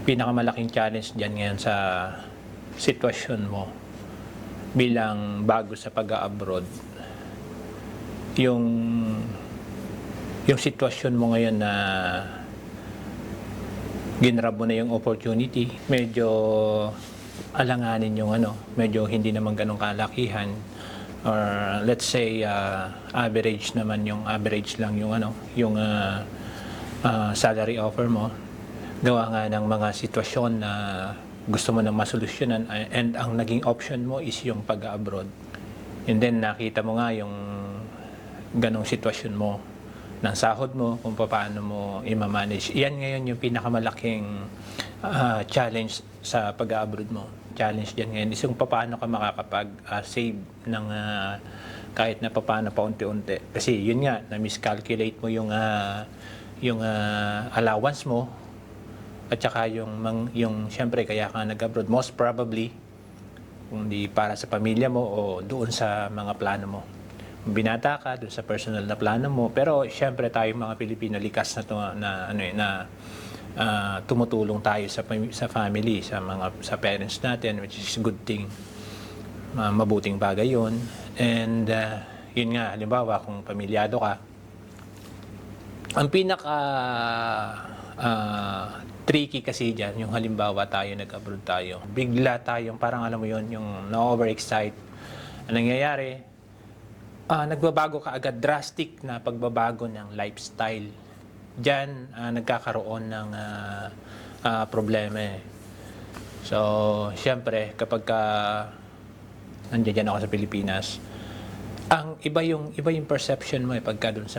Pinakamalaking challenge diyan ngayon sa sitwasyon mo bilang bago sa pag-a-abroad, yung sitwasyon mo ngayon na ginrab mo na yung opportunity, medyo alanganin yung medyo hindi naman ganun kalakihan, or let's say average naman, yung average lang yung salary offer mo, gawa nga ng mga sitwasyon na gusto mo nang masolusyonan, and ang naging option mo is yung pag-abroad. And then nakita mo nga yung ganong sitwasyon mo ng sahod mo, kung paano mo i-manage. Yan ngayon yung pinakamalaking challenge sa pag-abroad mo. Challenge yan ngayon is yung paano ka makakapag-save ng kahit na paano paunti-unti. Kasi yun nga, na-miscalculate mo yung allowance mo, at saka yung siyempre kaya ka nag-abroad, most probably kung di para sa pamilya mo o doon sa mga plano mo. Binata ka doon sa personal na plano mo, pero siyempre tayong mga Pilipino likas na tumutulong tayo sa family, sa parents natin, which is good thing. Mabuting bagay 'yon. And yun nga, halimbawa kung pamilyado ka, ang pinaka tricky kasi dyan, yung halimbawa tayo nag-abroad tayo, bigla tayong parang alam mo yon, yung na-overexcite. Ang nangyayari, nagbabago ka agad, drastic na pagbabago ng lifestyle. Diyan nagkakaroon ng problema eh. So, siyempre, kapag nandiyan ako sa Pilipinas, ang iba yung perception mo pagka doon sa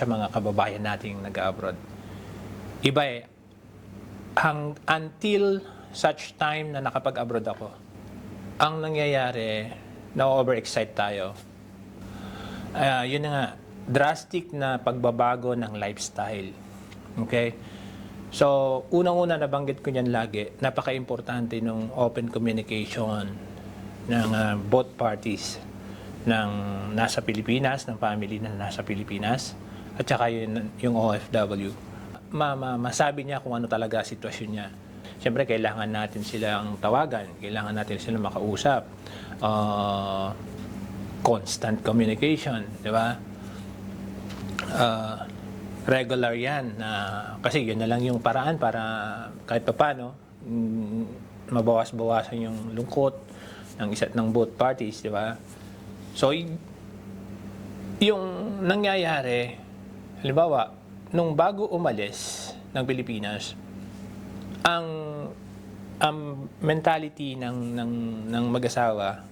mga kababayan nating nag-abroad. Iba eh. Until such time na nakapag-abroad ako, ang nangyayari, na-overexcite tayo. Yun na nga, drastic na pagbabago ng lifestyle. Okay? So, unang-una nabanggit ko niyan lagi, napaka-importante ng open communication ng both parties, ng nasa Pilipinas, ng family na nasa Pilipinas, at saka yung OFW. Masabi niya kung ano talaga sitwasyon niya. Siyempre, kailangan natin silang tawagan, kailangan natin silang makausap. Constant communication, di ba? Regular yan. Kasi yun na lang yung paraan para kahit pa paano, mabawas-bawasan yung lungkot ng both parties, di ba? So, yung nangyayari, halimbawa, nung bago umalis ng Pilipinas, ang mentality ng mag-asawa,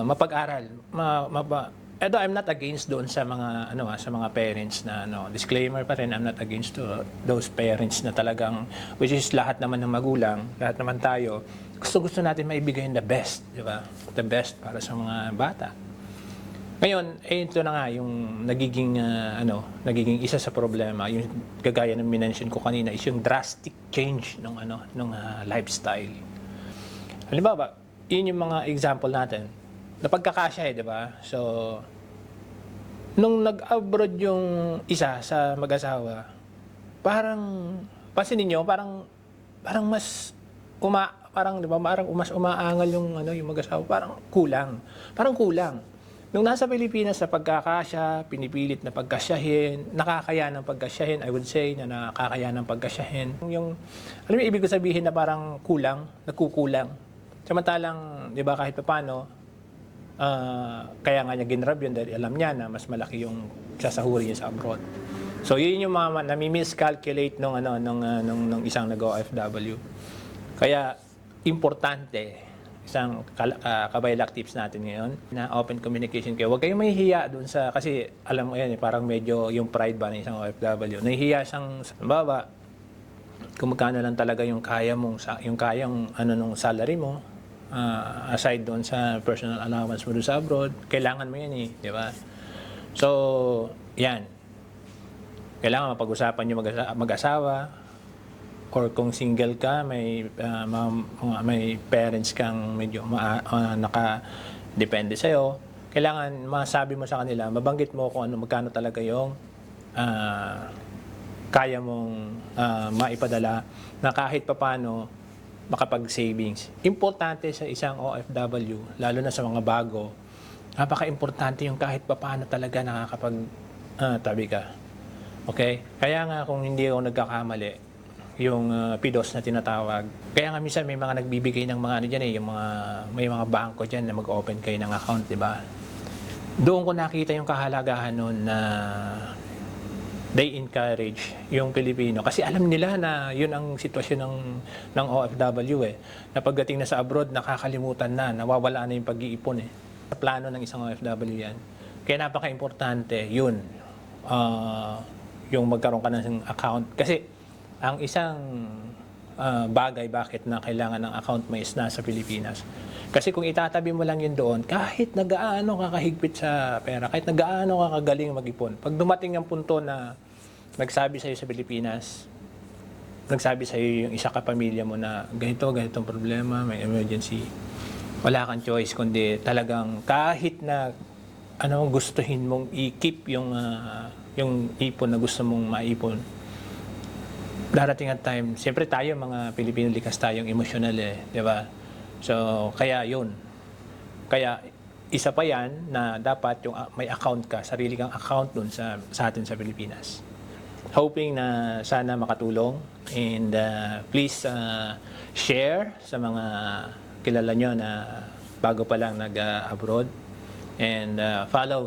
mapag-aral. Eto, I'm not against doon sa mga sa mga parents na disclaimer pa rin, I'm not against those parents na talagang, which is lahat naman ng magulang, lahat naman tayo, gusto natin maibigay the best, di ba? The best para sa mga bata. Ngayon, ito na nga yung nagiging isa sa problema, yung kagaya ng minention ko kanina, is yung drastic change ng lifestyle. Halimbawa, yun yung mga example natin. Napagkakasya di ba? So, nung nag-abroad yung isa sa mag-asawa, parang pansinin niyo, parang mas parang di ba, parang mas umaangal yung mag-asawa, parang kulang. Nung nasa Pilipinas sa pagkakasya, pinipilit na pagkasyahin, nakakaya ng pagkasyahin, I would say na nakakaya ng pagkasyahin. Alam mo, ibig ko sabihin na parang nagkukulang. Samantalang, di ba, kahit paano, kaya nga niya ginrab yun dahil alam niya na mas malaki yung sasahuri niya sa abroad. So, yun yung mga nami-miscalculate nung isang nag-OFW. Kaya, importante, isang kabaylak tips natin ngayon na open communication kayo. Huwag kayong mahihiya doon kasi alam mo yan, parang medyo yung pride ba ng isang OFW. Nahihiya siyang, baba, kung magkano lang talaga yung kayang nung salary mo, aside doon sa personal allowance mo doon sa abroad, kailangan mo yan di ba? So, yan. Kailangan mapag-usapan yung mag-asawa, or kung single ka, may parents kang medyo naka-depende sa'yo, kailangan masabi mo sa kanila, mabanggit mo kung magkano talaga yung kaya mong maipadala na kahit papano makapag-savings. Importante sa isang OFW, lalo na sa mga bago, napaka-importante yung kahit papano talaga nakakapag-tabi ka. Okay? Kaya nga kung hindi ako nagkakamali, yung PDOS na tinatawag. Kaya nga minsan may mga nagbibigay ng mga ano dyan yung may mga bangko dyan na mag-open kayo ng account, di ba? Doon ko nakita yung kahalagahan nun na they encourage yung Pilipino. Kasi alam nila na yun ang sitwasyon ng OFW na pagdating na sa abroad, nakakalimutan na, nawawala na yung pag-iipon Sa plano ng isang OFW yan. Kaya napaka-importante yun, yung magkaroon ka ng account. Kasi ang isang bagay bakit na kailangan ng account mo is nasa Pilipinas. Kasi kung itatabi mo lang yun doon, kahit nagaano ka kahigpit sa pera, kahit nagaano ka kagaling mag-ipon, pag dumating ang punto na nagsabi sa'yo sa Pilipinas, nagsabi sa'yo yung isa kapamilya mo na ganitong problema, may emergency, wala kang choice kundi talagang kahit na gustuhin mong i-keep yung ipon na gusto mong maipon, darating at time, siyempre tayo mga Pilipino likas tayong emosyonal di ba? So, kaya yun. Kaya, isa pa yan na dapat yung may account ka, sarili kang account dun sa atin sa Pilipinas. Hoping na sana makatulong and please share sa mga kilala nyo na bago pa lang nag-abroad. And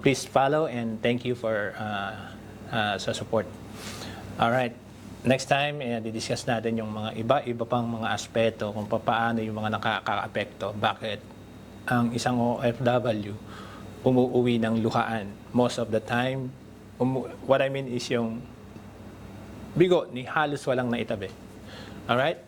please follow and thank you for sa support. Alright. Next time, didiscuss natin yung mga iba pang mga aspeto kung paano yung mga nakaka-apekto. Bakit ang isang OFW umuwi ng luhaan most of the time. What I mean is yung bigo ni halos walang naitabi. Alright?